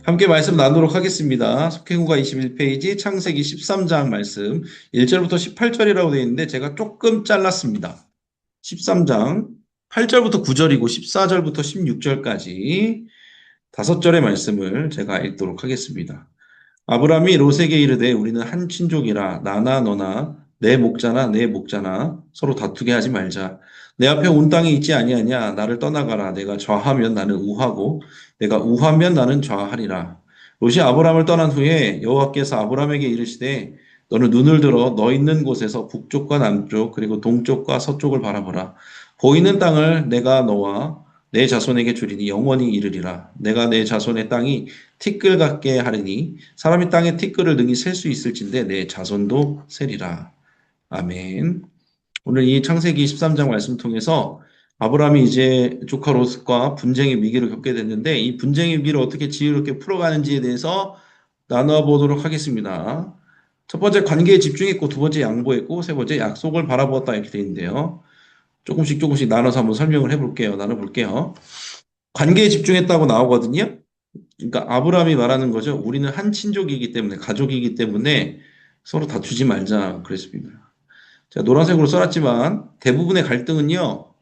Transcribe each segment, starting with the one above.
함께 말씀 나누도록 하겠습니다. 속행구가 21페이지, 창세기 13장 말씀 1절부터 18절이라고 되어 있는데 제가 조금 잘랐습니다. 13장 8절부터 9절이고 14절부터 16절까지 5절의 말씀을 제가 읽도록 하겠습니다. 아브라함이 롯에게 이르되 우리는 한 친족이라 나나 너나 내 목자나 내 목자나 서로 다투게 하지 말자. 내 앞에 온 땅이 있지 아니하냐. 나를 떠나가라. 내가 좌하면 나는 우하고 내가 우하면 나는 좌하리라. 롯이 아브라함을 떠난 후에 여호와께서 아브라함에게 이르시되 너는 눈을 들어 너 있는 곳에서 북쪽과 남쪽 그리고 동쪽과 서쪽을 바라보라. 보이는 땅을 내가 너와 내 자손에게 주리니 영원히 이르리라. 내가 내 자손의 땅이 티끌 같게 하리니 사람이 땅에 티끌을 능히 셀 수 있을진데 내 자손도 세리라. 아멘. 오늘 이 창세기 13장 말씀 통해서 아브라함이 이제 조카 롯과 분쟁의 위기를 겪게 됐는데 이 분쟁의 위기를 어떻게 지혜롭게 풀어가는지에 대해서 나누어 보도록 하겠습니다. 첫 번째 관계에 집중했고 두 번째 양보했고 세 번째 약속을 바라보았다 이렇게 되어 있는데요. 조금씩 나눠서 한번 설명을 나눠볼게요. 관계에 집중했다고 나오거든요. 그러니까 아브라함이 말하는 거죠. 우리는 한 친족이기 때문에, 가족이기 때문에 서로 다투지 말자 그랬습니다. 제가 노란색으로 써놨지만 대부분의 갈등은요,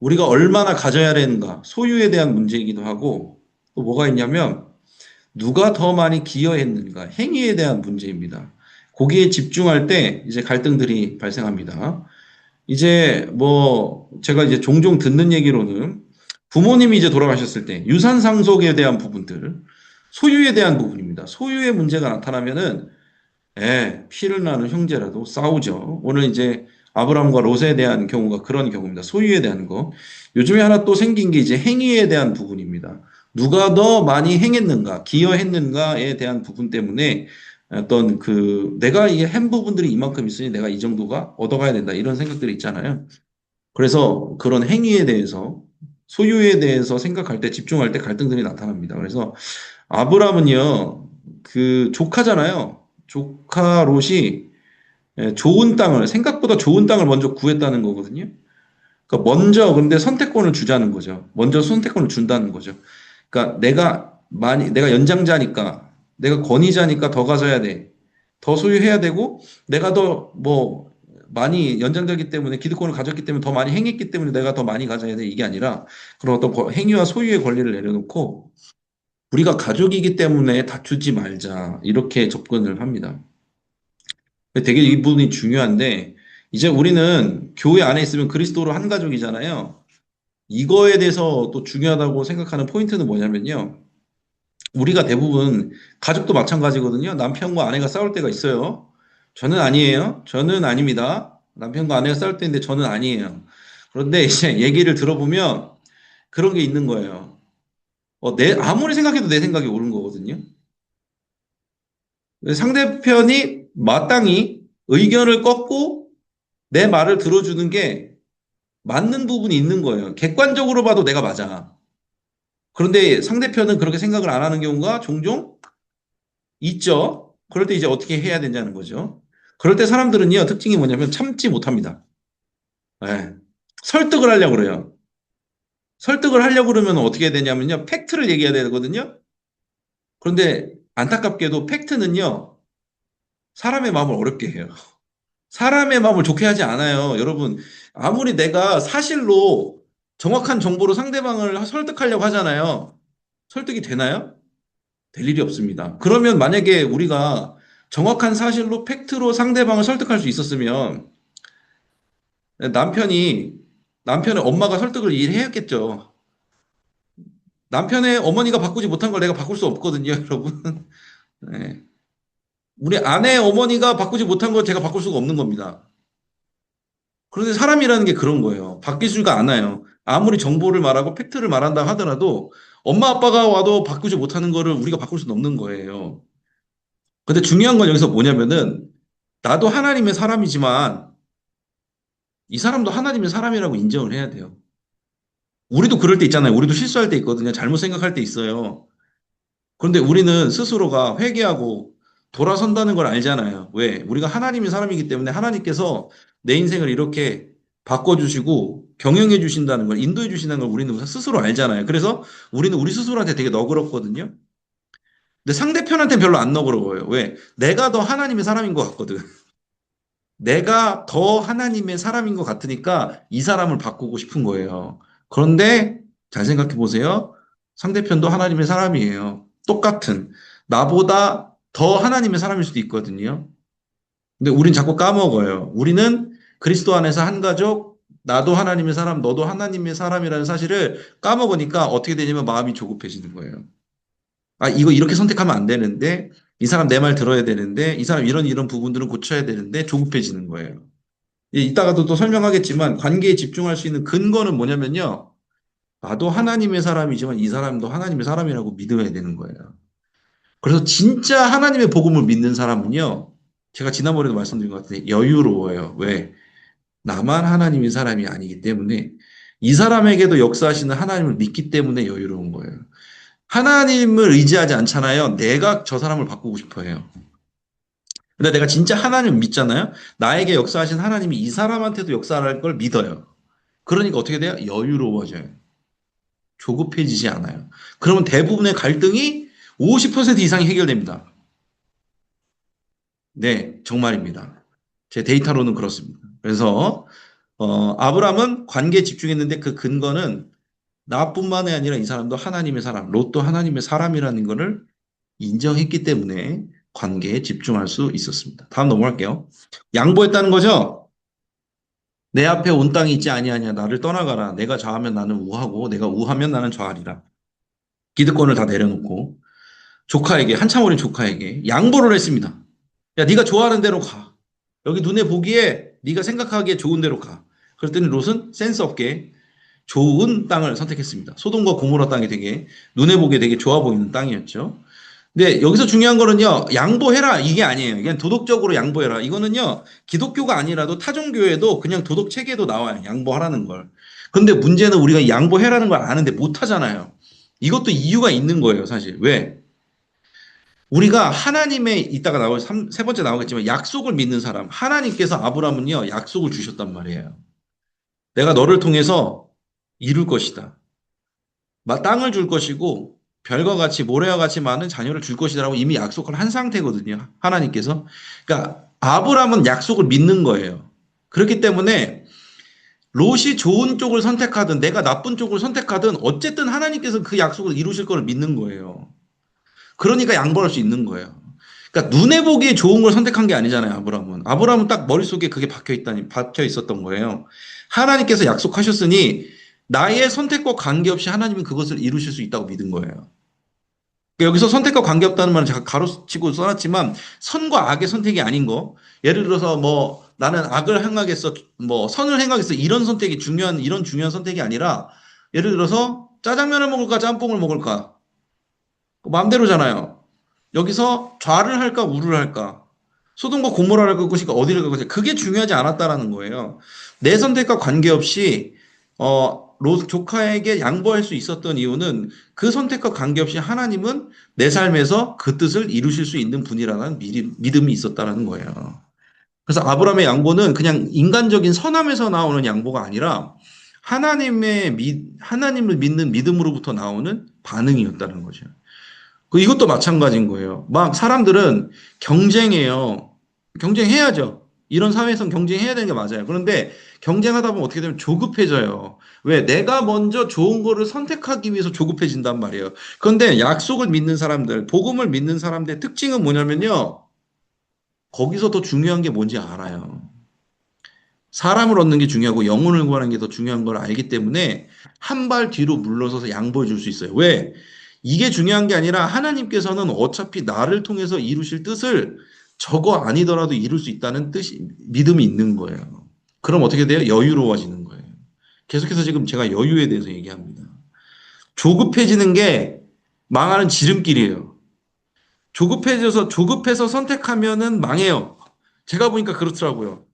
우리가 얼마나 가져야 되는가, 소유에 대한 문제이기도 하고, 또 뭐가 있냐면, 누가 더 많이 기여했는가, 행위에 대한 문제입니다. 거기에 집중할 때 이제 갈등들이 발생합니다. 이제 제가 이제 종종 듣는 얘기로는 부모님이 이제 돌아가셨을 때 유산 상속에 대한 부분들, 소유에 대한 부분입니다. 소유의 문제가 나타나면은 피를 나는 형제라도 싸우죠. 오늘 이제 아브라함과 롯에 대한 경우가 그런 경우입니다. 소유에 대한 거. 요즘에 하나 또 생긴 게 이제 행위에 대한 부분입니다. 누가 더 많이 행했는가, 기여했는가에 대한 부분 때문에 어떤 내가 이게 한 부분들이 이만큼 있으니 내가 이 정도가 얻어가야 된다. 이런 생각들이 있잖아요. 그래서 그런 행위에 대해서, 소유에 대해서 생각할 때, 집중할 때 갈등들이 나타납니다. 그래서 아브라함은요, 조카잖아요. 조카 롯이 좋은 땅을, 생각보다 좋은 땅을 먼저 구했다는 거거든요. 그러니까 근데 선택권을 주자는 거죠. 먼저 선택권을 준다는 거죠. 그러니까 내가 연장자니까, 내가 권위자니까 더 가져야 돼. 더 소유해야 되고, 내가 많이 연장자기 때문에, 기득권을 가졌기 때문에 더 많이 행했기 때문에 내가 더 많이 가져야 돼. 이게 아니라, 그런 어떤 행위와 소유의 권리를 내려놓고, 우리가 가족이기 때문에 다투지 말자. 이렇게 접근을 합니다. 되게 이 부분이 중요한데, 이제 우리는 교회 안에 있으면 그리스도로 한 가족이잖아요. 이거에 대해서 또 중요하다고 생각하는 포인트는 뭐냐면요. 우리가 대부분 가족도 마찬가지거든요. 남편과 아내가 싸울 때가 있어요. 저는 아니에요. 저는 아닙니다. 남편과 아내가 싸울 때인데 저는 아니에요. 그런데 이제 얘기를 들어보면 그런 게 있는 거예요. 아무리 생각해도 내 생각이 옳은 거거든요. 상대편이 마땅히 의견을 꺾고 내 말을 들어주는 게 맞는 부분이 있는 거예요. 객관적으로 봐도 내가 맞아. 그런데 상대편은 그렇게 생각을 안 하는 경우가 종종 있죠. 그럴 때 이제 어떻게 해야 되냐는 거죠. 그럴 때 사람들은요, 특징이 뭐냐면 참지 못합니다. 예. 설득을 하려고 그래요. 설득을 하려고 그러면 어떻게 해야 되냐면요, 팩트를 얘기해야 되거든요. 그런데 안타깝게도 팩트는요, 사람의 마음을 어렵게 해요. 사람의 마음을 좋게 하지 않아요. 여러분, 아무리 내가 사실로 정확한 정보로 상대방을 설득하려고 하잖아요. 설득이 되나요? 될 일이 없습니다. 그러면 만약에 우리가 정확한 사실로 팩트로 상대방을 설득할 수 있었으면 남편이 남편의 엄마가 설득을 이해했겠죠. 남편의 어머니가 바꾸지 못한 걸 내가 바꿀 수 없거든요, 여러분. 네. 우리 아내의 어머니가 바꾸지 못한 걸 제가 바꿀 수가 없는 겁니다. 그런데 사람이라는 게 그런 거예요. 바뀌지가 않아요. 아무리 정보를 말하고 팩트를 말한다 하더라도 엄마 아빠가 와도 바꾸지 못하는 거를 우리가 바꿀 수는 없는 거예요. 근데 중요한 건 여기서 뭐냐면은 나도 하나님의 사람이지만 이 사람도 하나님의 사람이라고 인정을 해야 돼요. 우리도 그럴 때 있잖아요. 우리도 실수할 때 있거든요. 잘못 생각할 때 있어요. 그런데 우리는 스스로가 회개하고 돌아선다는 걸 알잖아요. 왜? 우리가 하나님의 사람이기 때문에 하나님께서 내 인생을 이렇게 바꿔주시고 경영해 주신다는 걸, 인도해 주신다는 걸 우리는 스스로 알잖아요. 그래서 우리는 우리 스스로한테 되게 너그럽거든요. 근데 상대편한테는 별로 안 너그러워요. 왜? 내가 더 하나님의 사람인 것 같거든. 내가 더 하나님의 사람인 것 같으니까 이 사람을 바꾸고 싶은 거예요. 그런데 잘 생각해 보세요. 상대편도 하나님의 사람이에요. 똑같은. 나보다 더 하나님의 사람일 수도 있거든요. 근데 우린 자꾸 까먹어요. 우리는 그리스도 안에서 한 가족, 나도 하나님의 사람, 너도 하나님의 사람이라는 사실을 까먹으니까 어떻게 되냐면 마음이 조급해지는 거예요. 아, 이거 이렇게 선택하면 안 되는데, 이 사람 내 말 들어야 되는데, 이 사람 이런 부분들은 고쳐야 되는데, 조급해지는 거예요. 이따가도 또 설명하겠지만, 관계에 집중할 수 있는 근거는 뭐냐면요. 나도 하나님의 사람이지만 이 사람도 하나님의 사람이라고 믿어야 되는 거예요. 그래서 진짜 하나님의 복음을 믿는 사람은요, 제가 지난번에도 말씀드린 것 같은데, 여유로워요. 왜? 나만 하나님의 사람이 아니기 때문에, 이 사람에게도 역사하시는 하나님을 믿기 때문에 여유로운 거예요. 하나님을 의지하지 않잖아요. 내가 저 사람을 바꾸고 싶어 해요. 근데 내가 진짜 하나님을 믿잖아요. 나에게 역사하신 하나님이 이 사람한테도 역사할 걸 믿어요. 그러니까 어떻게 돼요? 여유로워져요. 조급해지지 않아요. 그러면 대부분의 갈등이 50% 이상이 해결됩니다. 네, 정말입니다. 제 데이터로는 그렇습니다. 그래서 아브람은 관계에 집중했는데 그 근거는 나뿐만이 아니라 이 사람도 하나님의 사람, 롯도 하나님의 사람이라는 것을 인정했기 때문에 관계에 집중할 수 있었습니다. 다음 넘어갈게요. 양보했다는 거죠. 내 앞에 온 땅이 있지 아니하냐 나를 떠나가라. 내가 좌하면 나는 우하고 내가 우하면 나는 좌하리라. 기득권을 다 내려놓고 조카에게 한참 어린 조카에게 양보를 했습니다. 야, 네가 좋아하는 대로 가. 여기 눈에 보기에 네가 생각하기에 좋은 대로 가. 그랬더니 롯은 센스 없게 좋은 땅을 선택했습니다. 소돔과 고모라 땅이 되게 눈에 보기에 되게 좋아 보이는 땅이었죠. 근데 여기서 중요한 거는요, 양보해라 이게 아니에요. 그냥 도덕적으로 양보해라. 이거는요, 기독교가 아니라도 타종교에도 그냥 도덕 체계도 나와요. 양보하라는 걸. 근데 문제는 우리가 양보해라는 걸 아는데 못 하잖아요. 이것도 이유가 있는 거예요, 사실. 왜? 우리가 하나님의 이따가 나올 세 번째 나오겠지만 약속을 믿는 사람, 하나님께서 아브라함은요, 약속을 주셨단 말이에요. 내가 너를 통해서 이룰 것이다. 땅을 줄 것이고 별과 같이 모래와 같이 많은 자녀를 줄 것이다라고 이미 약속을 한 상태거든요. 하나님께서. 그러니까 아브라함은 약속을 믿는 거예요. 그렇기 때문에 롯이 좋은 쪽을 선택하든 내가 나쁜 쪽을 선택하든 어쨌든 하나님께서 그 약속을 이루실 거를 믿는 거예요. 그러니까 양보할 수 있는 거예요. 그러니까 눈에 보기에 좋은 걸 선택한 게 아니잖아요, 아브라함은. 아브라함은 딱 머릿속에 그게 박혀 있었던 거예요. 하나님께서 약속하셨으니 나의 선택과 관계없이 하나님은 그것을 이루실 수 있다고 믿은 거예요. 그러니까 여기서 선택과 관계없다는 말은 제가 가로치고 써놨지만 선과 악의 선택이 아닌 거. 예를 들어서 뭐 나는 악을 행하겠어, 뭐 선을 행하겠어 이런 선택이 이런 중요한 선택이 아니라 예를 들어서 짜장면을 먹을까 짬뽕을 먹을까 마음대로잖아요. 여기서 좌를 할까 우를 할까 소돔과 고모라를 갈 것인가 어디를 갈 것인가 그게 중요하지 않았다라는 거예요. 내 선택과 관계없이 롯 조카에게 양보할 수 있었던 이유는 그 선택과 관계없이 하나님은 내 삶에서 그 뜻을 이루실 수 있는 분이라는 믿음이 있었다라는 거예요. 그래서 아브라함의 양보는 그냥 인간적인 선함에서 나오는 양보가 아니라 하나님을 믿는 믿음으로부터 나오는 반응이었다는 거죠. 이것도 마찬가지인 거예요. 막 사람들은 경쟁해요. 경쟁해야죠. 이런 사회에선 경쟁해야 되는 게 맞아요. 그런데 경쟁하다 보면 어떻게 되면 조급해져요. 왜? 내가 먼저 좋은 거를 선택하기 위해서 조급해진단 말이에요. 그런데 약속을 믿는 사람들, 복음을 믿는 사람들의 특징은 뭐냐면요. 거기서 더 중요한 게 뭔지 알아요. 사람을 얻는 게 중요하고 영혼을 구하는 게 더 중요한 걸 알기 때문에 한 발 뒤로 물러서서 양보해 줄 수 있어요. 왜? 이게 중요한 게 아니라 하나님께서는 어차피 나를 통해서 이루실 뜻을 저거 아니더라도 이룰 수 있다는 믿음이 있는 거예요. 그럼 어떻게 돼요? 여유로워지는 거예요. 계속해서 지금 제가 여유에 대해서 얘기합니다. 조급해지는 게 망하는 지름길이에요. 조급해서 선택하면은 망해요. 제가 보니까 그렇더라고요.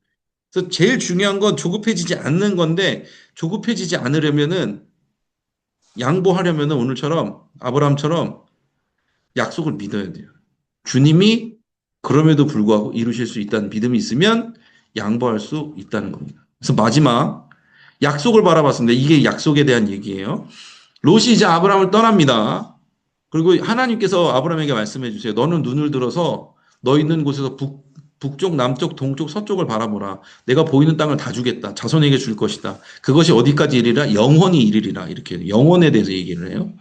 그래서 제일 중요한 건 조급해지지 않는 건데 조급해지지 않으려면은 양보하려면은 오늘처럼 아브라함처럼 약속을 믿어야 돼요. 주님이 그럼에도 불구하고 이루실 수 있다는 믿음이 있으면 양보할 수 있다는 겁니다. 그래서 마지막 약속을 바라봤습니다. 이게 약속에 대한 얘기예요. 롯이 이제 아브라함을 떠납니다. 그리고 하나님께서 아브라함에게 말씀해 주세요. 너는 눈을 들어서 너 있는 곳에서 북쪽, 남쪽, 동쪽, 서쪽을 바라보라. 내가 보이는 땅을 다 주겠다. 자손에게 줄 것이다. 그것이 어디까지 이르리라? 영원히 이르리라. 이렇게 영원에 대해서 얘기를 해요.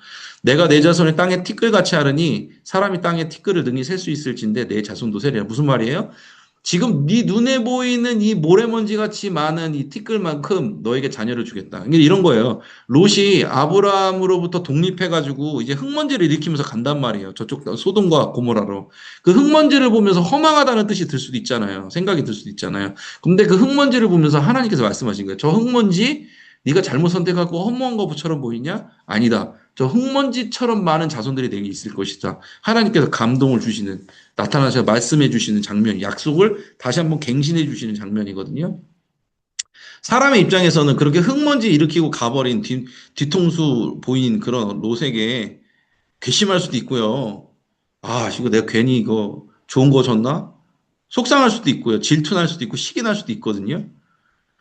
내가 내 자손을 땅에 티끌같이 하르니 사람이 땅에 티끌을 능히 셀 수 있을진데 내 자손도 세리라. 무슨 말이에요? 지금 네 눈에 보이는 이 모래먼지 같이 많은 이 티끌만큼 너에게 자녀를 주겠다. 이게 이런 거예요. 롯이 아브라함으로부터 독립해가지고 이제 흙먼지를 일으키면서 간단 말이에요. 저쪽 소돔과 고모라로. 그 흙먼지를 보면서 허망하다는 뜻이 들 수도 있잖아요. 생각이 들 수도 있잖아요. 근데 그 흙먼지를 보면서 하나님께서 말씀하신 거예요. 저 흙먼지 네가 잘못 선택하고 허무한 것처럼 보이냐? 아니다. 저 흙먼지처럼 많은 자손들이 내게 있을 것이다. 하나님께서 감동을 주시는, 나타나셔서 말씀해 주시는 장면, 약속을 다시 한번 갱신해 주시는 장면이거든요. 사람의 입장에서는 그렇게 흙먼지 일으키고 가버린 뒤통수 보인 그런 롯에게 괘씸할 수도 있고요. 아, 이거 내가 괜히 이거 좋은 거 줬나? 속상할 수도 있고요. 질투날 수도 있고, 시기 날 수도 있거든요.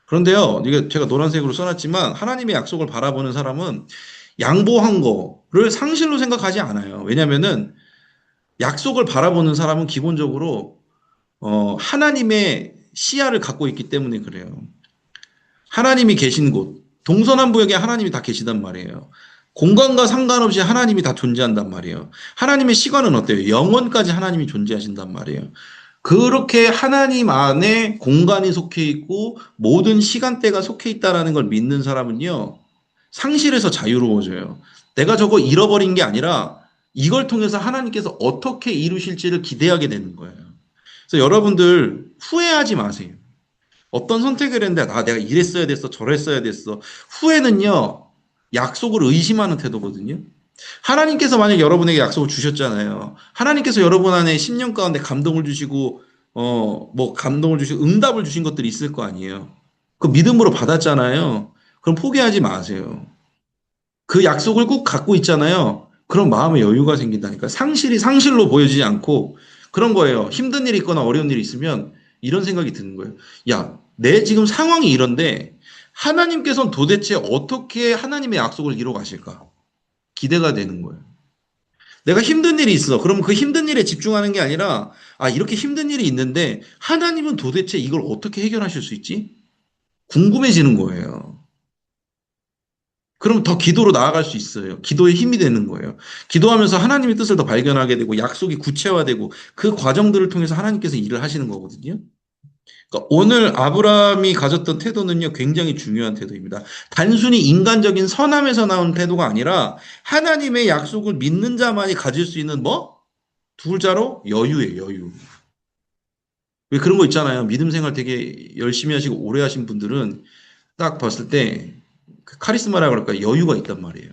그런데요, 이게 제가 노란색으로 써놨지만, 하나님의 약속을 바라보는 사람은 양보한 거를 상실로 생각하지 않아요. 왜냐면은, 약속을 바라보는 사람은 기본적으로, 하나님의 시야를 갖고 있기 때문에 그래요. 하나님이 계신 곳, 동서남북에 하나님이 다 계시단 말이에요. 공간과 상관없이 하나님이 다 존재한단 말이에요. 하나님의 시간은 어때요? 영원까지 하나님이 존재하신단 말이에요. 그렇게 하나님 안에 공간이 속해 있고 모든 시간대가 속해 있다라는 걸 믿는 사람은요, 상실에서 자유로워져요. 내가 저거 잃어버린 게 아니라 이걸 통해서 하나님께서 어떻게 이루실지를 기대하게 되는 거예요. 그래서 여러분들 후회하지 마세요. 어떤 선택을 했는데, 아, 내가 이랬어야 됐어, 저랬어야 됐어. 후회는요, 약속을 의심하는 태도거든요. 하나님께서 만약 여러분에게 약속을 주셨잖아요. 하나님께서 여러분 안에 10년 가운데 감동을 주시고, 감동을 주시고, 응답을 주신 것들이 있을 거 아니에요. 그 믿음으로 받았잖아요. 그럼 포기하지 마세요. 그 약속을 꼭 갖고 있잖아요. 그럼 마음에 여유가 생긴다니까. 상실이 상실로 보여지지 않고 그런 거예요. 힘든 일이 있거나 어려운 일이 있으면 이런 생각이 드는 거예요. 야, 내 지금 상황이 이런데 하나님께서는 도대체 어떻게 하나님의 약속을 이루어 가실까? 기대가 되는 거예요. 내가 힘든 일이 있어. 그러면 그 힘든 일에 집중하는 게 아니라, 아, 이렇게 힘든 일이 있는데 하나님은 도대체 이걸 어떻게 해결하실 수 있지? 궁금해지는 거예요. 그럼 더 기도로 나아갈 수 있어요. 기도의 힘이 되는 거예요. 기도하면서 하나님의 뜻을 더 발견하게 되고 약속이 구체화되고 그 과정들을 통해서 하나님께서 일을 하시는 거거든요. 그러니까 오늘 아브라함이 가졌던 태도는요, 굉장히 중요한 태도입니다. 단순히 인간적인 선함에서 나온 태도가 아니라 하나님의 약속을 믿는 자만이 가질 수 있는 뭐? 두 글자로 여유예요, 여유. 왜 그런 거 있잖아요. 믿음 생활 되게 열심히 하시고 오래 하신 분들은 딱 봤을 때 그 카리스마라고 할까 여유가 있단 말이에요.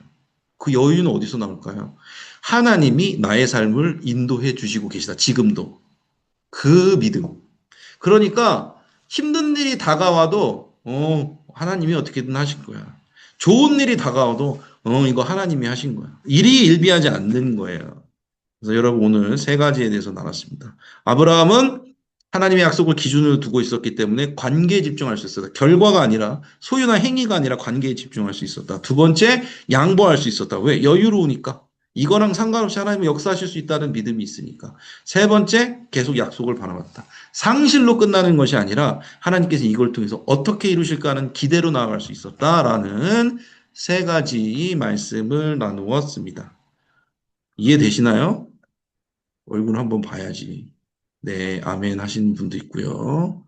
그 여유는 어디서 나올까요? 하나님이 나의 삶을 인도해 주시고 계시다. 지금도. 그 믿음. 그러니까 힘든 일이 다가와도 하나님이 어떻게든 하실 거야. 좋은 일이 다가와도 이거 하나님이 하신 거야. 일이 일비하지 않는 거예요. 그래서 여러분 오늘 세 가지에 대해서 나눴습니다. 아브라함은 하나님의 약속을 기준으로 두고 있었기 때문에 관계에 집중할 수 있었다. 결과가 아니라 소유나 행위가 아니라 관계에 집중할 수 있었다. 두 번째, 양보할 수 있었다. 왜? 여유로우니까. 이거랑 상관없이 하나님이 역사하실 수 있다는 믿음이 있으니까. 세 번째, 계속 약속을 바라봤다. 상실로 끝나는 것이 아니라 하나님께서 이걸 통해서 어떻게 이루실까 하는 기대로 나아갈 수 있었다라는 세 가지 말씀을 나누었습니다. 이해되시나요? 얼굴 한번 봐야지. 네, 아멘 하시는 분도 있고요.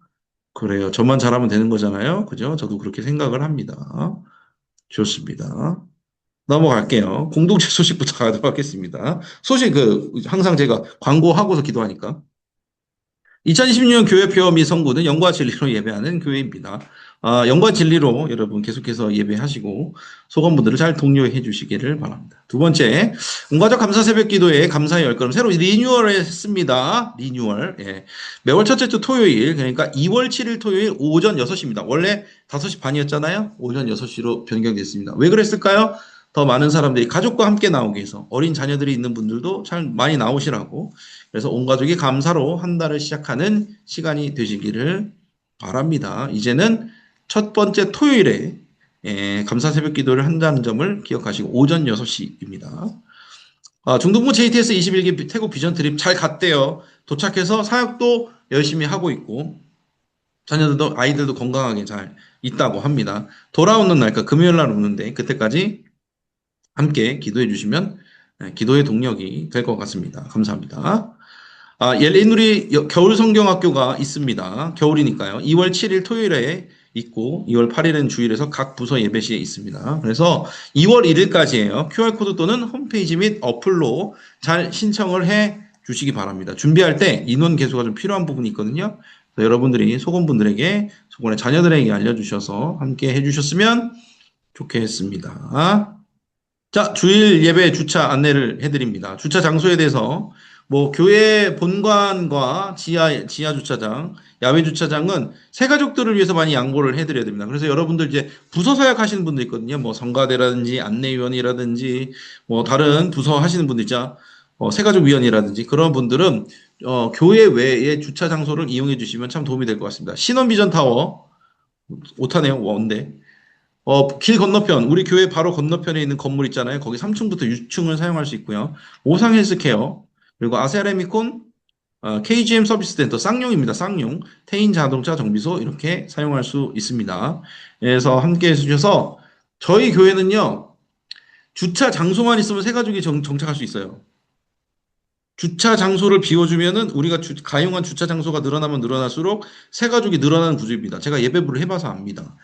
그래요. 저만 잘하면 되는 거잖아요. 그죠? 저도 그렇게 생각을 합니다. 좋습니다. 넘어갈게요. 공동체 소식부터 가도록 하겠습니다. 소식, 항상 제가 광고하고서 기도하니까. 2026년 교회표 및 성구는 영과 진리로 예배하는 교회입니다. 영과 진리로 여러분 계속해서 예배하시고 소감분들을 잘 독려해 주시기를 바랍니다. 두 번째, 온가족 감사 새벽 기도회 감사의 열걸음 새로 리뉴얼 했습니다. 리뉴얼. 예. 매월 첫째 주 토요일, 그러니까 2월 7일 토요일 오전 6시입니다. 원래 5시 반이었잖아요. 오전 6시로 변경됐습니다. 왜 그랬을까요? 더 많은 사람들이 가족과 함께 나오기 위해서 어린 자녀들이 있는 분들도 잘 많이 나오시라고 그래서 온 가족이 감사로 한 달을 시작하는 시간이 되시기를 바랍니다. 이제는 첫 번째 토요일에 감사 새벽 기도를 한다는 점을 기억하시고 오전 6시입니다. 중동부 JTS 21기 태국 비전 트립 잘 갔대요. 도착해서 사역도 열심히 하고 있고, 자녀들도, 아이들도 건강하게 잘 있다고 합니다. 돌아오는 날, 그러니까 금요일 날 오는데, 그때까지 함께 기도해 주시면 기도의 동력이 될 것 같습니다. 감사합니다. 옐리누리 겨울 성경학교가 있습니다. 겨울이니까요. 2월 7일 토요일에 있고 2월 8일은 주일에서 각 부서 예배시에 있습니다. 그래서 2월 1일까지예요. QR코드 또는 홈페이지 및 어플로 잘 신청을 해 주시기 바랍니다. 준비할 때 인원 개수가 좀 필요한 부분이 있거든요. 여러분들이 소곤분들에게, 소곤의 자녀들에게 알려주셔서 함께 해주셨으면 좋겠습니다. 자, 주일 예배 주차 안내를 해드립니다. 주차 장소에 대해서 교회 본관과 지하 주차장, 야외 주차장은 새가족들을 위해서 많이 양보를 해드려야 됩니다. 그래서 여러분들 이제 부서 사역 하시는 분들 있거든요. 성가대라든지 안내위원이라든지 다른 부서 하시는 분들 있죠. 새가족위원이라든지 그런 분들은 교회 외에 주차 장소를 이용해 주시면 참 도움이 될 것 같습니다. 신원비전 타워, 오타네요, 원데. 길 건너편, 우리 교회 바로 건너편에 있는 건물 있잖아요. 거기 3층부터 6층을 사용할 수 있고요. 오상 헬스케어, 그리고 아세라미콘, KGM 서비스 센터, 쌍용입니다. 쌍용, 태인 자동차 정비소 이렇게 사용할 수 있습니다. 그래서 함께 해주셔서 저희 교회는요, 주차 장소만 있으면 새가족이 정착할 수 있어요. 주차 장소를 비워주면은 우리가 가용한 주차 장소가 늘어나면 늘어날수록 새가족이 늘어나는 구조입니다. 제가 예배부를 해봐서 압니다.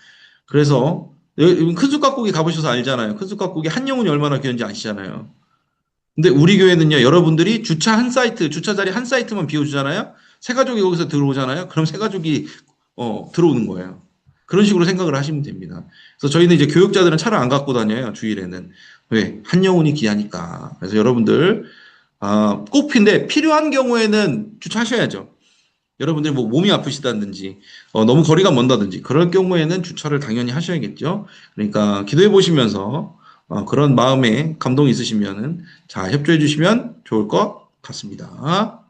그래서 큰숲가꾸기 가보셔서 알잖아요. 큰숲가꾸기 한 영혼이 얼마나 귀한지 아시잖아요. 근데 우리 교회는요, 여러분들이 주차 자리 한 사이트만 비워주잖아요. 새가족이 거기서 들어오잖아요. 그럼 새가족이 들어오는 거예요. 그런 식으로 생각을 하시면 됩니다. 그래서 저희는 이제 교육자들은 차를 안 갖고 다녀요. 주일에는. 왜? 한 영혼이 귀하니까. 그래서 여러분들 꼭 필요한 경우에는 주차하셔야죠. 여러분들이 몸이 아프시다든지 너무 거리가 먼다든지 그럴 경우에는 주차를 당연히 하셔야겠죠. 그러니까 기도해 보시면서 그런 마음에 감동이 있으시면은 협조해 주시면 좋을 것 같습니다.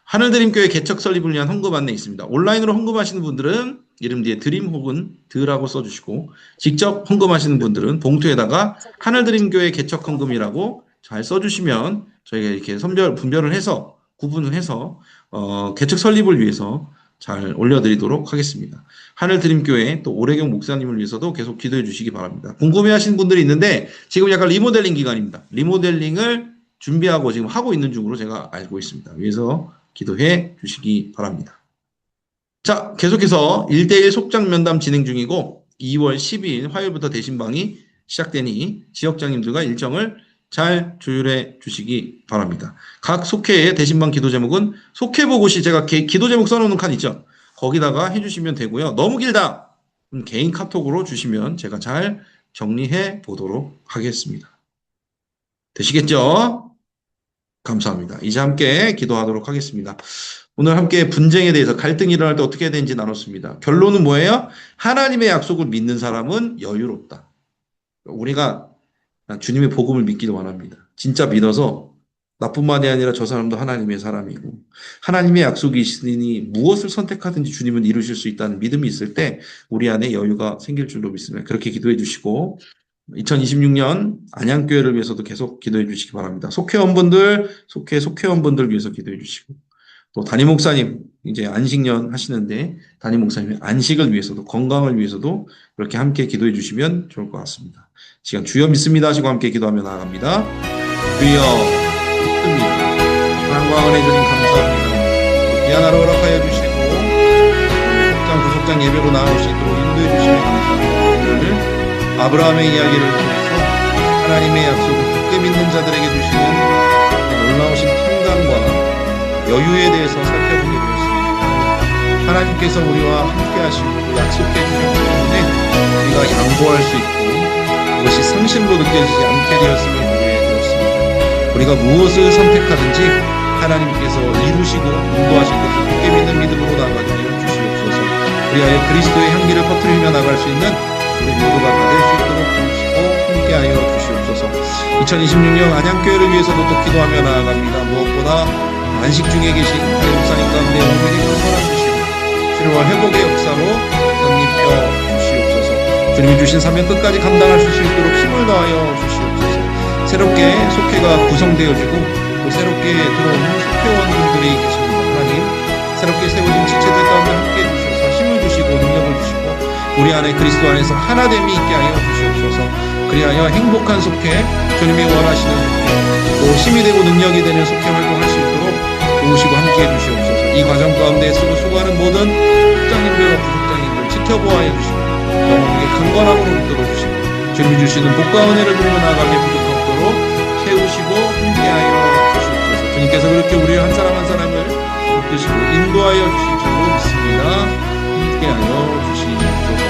하늘드림교회 개척 설립을 위한 헌금 안내 있습니다. 온라인으로 헌금하시는 분들은 이름 뒤에 드림 혹은 드라고 써주시고, 직접 헌금하시는 분들은 봉투에다가 하늘드림교회 개척 헌금이라고 잘 써주시면 저희가 이렇게 분별을 해서, 구분을 해서 개척 설립을 위해서 잘 올려드리도록 하겠습니다. 하늘드림교회 또 오래경 목사님을 위해서도 계속 기도해 주시기 바랍니다. 궁금해하시는 분들이 있는데 지금 약간 리모델링 기간입니다. 리모델링을 준비하고 지금 하고 있는 중으로 제가 알고 있습니다. 위해서 기도해 주시기 바랍니다. 자, 계속해서 1대1 속장 면담 진행 중이고 2월 12일 화요일부터 대신방이 시작되니 지역장님들과 일정을 잘 조율해 주시기 바랍니다. 각 속회의 대신방 기도 제목은 속회보고 시 제가 기도 제목 써놓는 칸 있죠? 거기다가 해주시면 되고요. 너무 길다! 개인 카톡으로 주시면 제가 잘 정리해 보도록 하겠습니다. 되시겠죠? 감사합니다. 이제 함께 기도하도록 하겠습니다. 오늘 함께 분쟁에 대해서 갈등이 일어날 때 어떻게 해야 되는지 나눴습니다. 결론은 뭐예요? 하나님의 약속을 믿는 사람은 여유롭다. 우리가 주님의 복음을 믿기를 원합니다. 진짜 믿어서 나뿐만이 아니라 저 사람도 하나님의 사람이고 하나님의 약속이 있으니 무엇을 선택하든지 주님은 이루실 수 있다는 믿음이 있을 때 우리 안에 여유가 생길 줄로 믿습니다. 그렇게 기도해 주시고 2026년 안양교회를 위해서도 계속 기도해 주시기 바랍니다. 속회원분들 위해서 기도해 주시고 또 담임 목사님 이제 안식년 하시는데 담임 목사님의 안식을 위해서도 건강을 위해서도 그렇게 함께 기도해 주시면 좋을 것 같습니다. 시간 주여 믿습니다 하시고 함께 기도하며 나아갑니다. 주여 믿습니다. 사랑과 은혜 주님 감사합니다. 귀한 하루 허락하여 주시고 속장 구속장 예배로 나아올 수 있도록 인도해 주시며 감사합니다. 오늘 아브라함의 이야기를 통해서 하나님의 약속을 굳게 믿는 자들에게 주시는 놀라우신 평강과 여유에 대해서 살펴보게 되었습니다. 하나님께서 우리와 함께 하시고 약속해 주셨기 때문에 우리가 양보할 수 있고 그것이 상실로 느껴지지 않게 되었음을 보게 되었습니다. 우리가 무엇을 선택하든지 하나님께서 이루시고 인도하실 것을 굳게 믿는 믿음으로 나아가게 하여 주시옵소서. 우리하여 그리스도의 향기를 퍼뜨리며 나갈 수 있는 우리 모두가 다 될 수 있도록 도우시고 함께하여 주시옵소서. 2026년 안양교회를 위해서도 또 기도하며 나아갑니다. 무엇보다 안식 중에 계신 담임 목사님 가운데 영혼에게 건강을 주시고 치료와 회복의 역사로 덧입혀 주시옵소서. 주님이 주신 사명 끝까지 감당할 수 있도록 힘을 더하여 주시옵소서. 새롭게 속회가 구성되어지고 또 새롭게 들어오는 속회원분들이 계십니다. 하나님, 새롭게 세워진 지체들 가운데 함께 해주셔서 힘을 주시고 능력을 주시고 우리 안에 그리스도 안에서 하나됨이 있게 하여 주시옵소서. 그리하여 행복한 속회, 주님이 원하시는 속회, 또 힘이 되고 능력이 되는 속회 활동할 수 있도록 도우시고 함께 해주시옵소서. 이 과정 가운데 쓰고 수고하는 모든 목장님들과 부속장님들 지켜보아야 주시고 영혼에게 강건함으로 붙들어 주시고 주님이 주시는 복과 은혜를 누리며 나아가게 부족하도록 채우시고 함께하여 주시옵소서. 주님께서 그렇게 우리 한 사람 한 사람을 붙드시고 인도하여 주실 줄로 믿습니다. 함께하여 주시옵소서.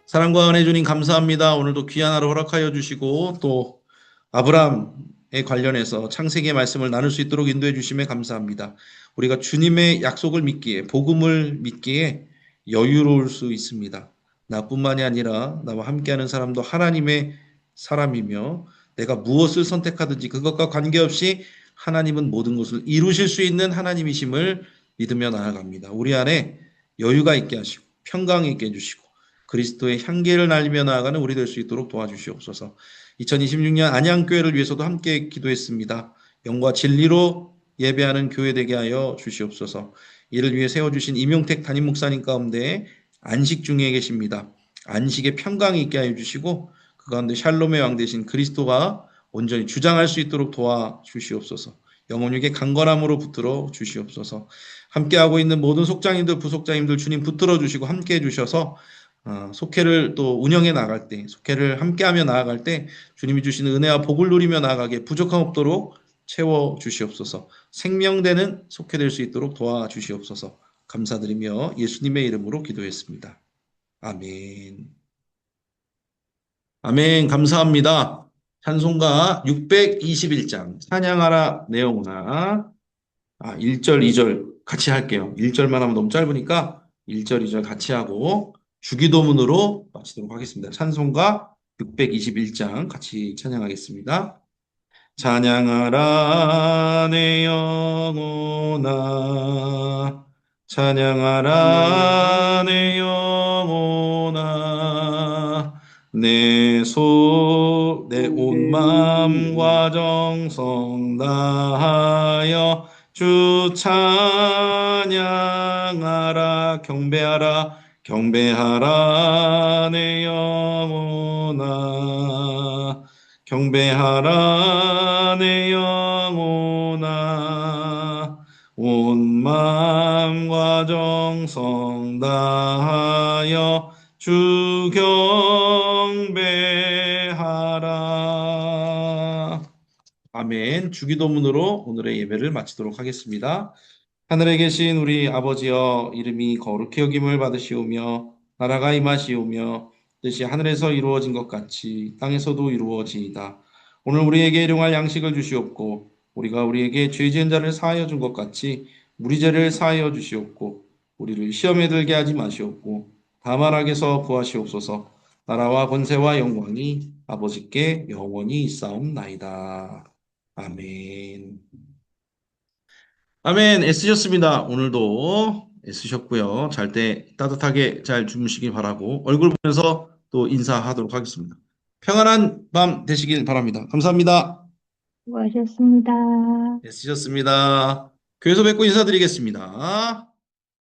사랑과 은혜 주님 감사합니다. 오늘도 귀한 하루 허락하여 주시고 또 아브라함에 관련해서 창세기의 말씀을 나눌 수 있도록 인도해 주심에 감사합니다. 우리가 주님의 약속을 믿기에 복음을 믿기에 여유로울 수 있습니다. 나뿐만이 아니라 나와 함께하는 사람도 하나님의 사람이며 내가 무엇을 선택하든지 그것과 관계없이 하나님은 모든 것을 이루실 수 있는 하나님이심을 믿으며 나아갑니다. 우리 안에 여유가 있게 하시고 평강 있게 해주시고 그리스도의 향기를 날리며 나아가는 우리 될 수 있도록 도와주시옵소서. 2026년 안양교회를 위해서도 함께 기도했습니다. 영과 진리로 예배하는 교회 되게 하여 주시옵소서. 이를 위해 세워주신 임용택 담임 목사님 가운데 안식 중에 계십니다. 안식에 평강이 있게 하여 주시고 그 가운데 샬롬의 왕 되신 그리스도가 온전히 주장할 수 있도록 도와주시옵소서. 영혼에게 강건함으로 붙들어 주시옵소서. 함께하고 있는 모든 속장님들 부속장님들 주님 붙들어 주시고 함께해 주셔서 속회를 또 운영해 나갈 때 속회를 함께하며 나아갈 때 주님이 주시는 은혜와 복을 누리며 나아가게 부족함 없도록 채워 주시옵소서. 생명되는 속회 될 수 있도록 도와주시옵소서. 감사드리며 예수님의 이름으로 기도했습니다. 아멘. 아멘. 감사합니다. 찬송가 621장 찬양하라 내영훈아 1절 2절 같이 할게요. 1절만 하면 너무 짧으니까 1절 2절 같이 하고 주기도문으로 마치도록 하겠습니다. 찬송가 621장 같이 찬양하겠습니다. 찬양하라 내 영혼아 찬양하라 내 영혼아 내 온 마음과 정성 다하여 주 찬양하라 경배하라 내 영혼아 경배하라 내 영혼아 온 마음과 정성 다하여 주 경배하라. 아멘. 주기도문으로 오늘의 예배를 마치도록 하겠습니다. 하늘에 계신 우리 아버지여 이름이 거룩히 여김을 받으시오며 나라가 임하시오며 뜻이 하늘에서 이루어진 것 같이 땅에서도 이루어지이다. 오늘 우리에게 일용할 양식을 주시옵고 우리가 우리에게 죄 지은 자를 사하여 준 것 같이 우리 죄를 사하여 주시옵고 우리를 시험에 들게 하지 마시옵고 다만 악에서 구하시옵소서. 나라와 권세와 영광이 아버지께 영원히 있사옵나이다. 아멘. 아멘. 애쓰셨습니다. 오늘도 애쓰셨고요. 잘 때 따뜻하게 잘 주무시길 바라고 얼굴 보면서 또 인사하도록 하겠습니다. 평안한 밤 되시길 바랍니다. 감사합니다. 수고하셨습니다. 애쓰셨습니다. 교회에서 뵙고 인사드리겠습니다.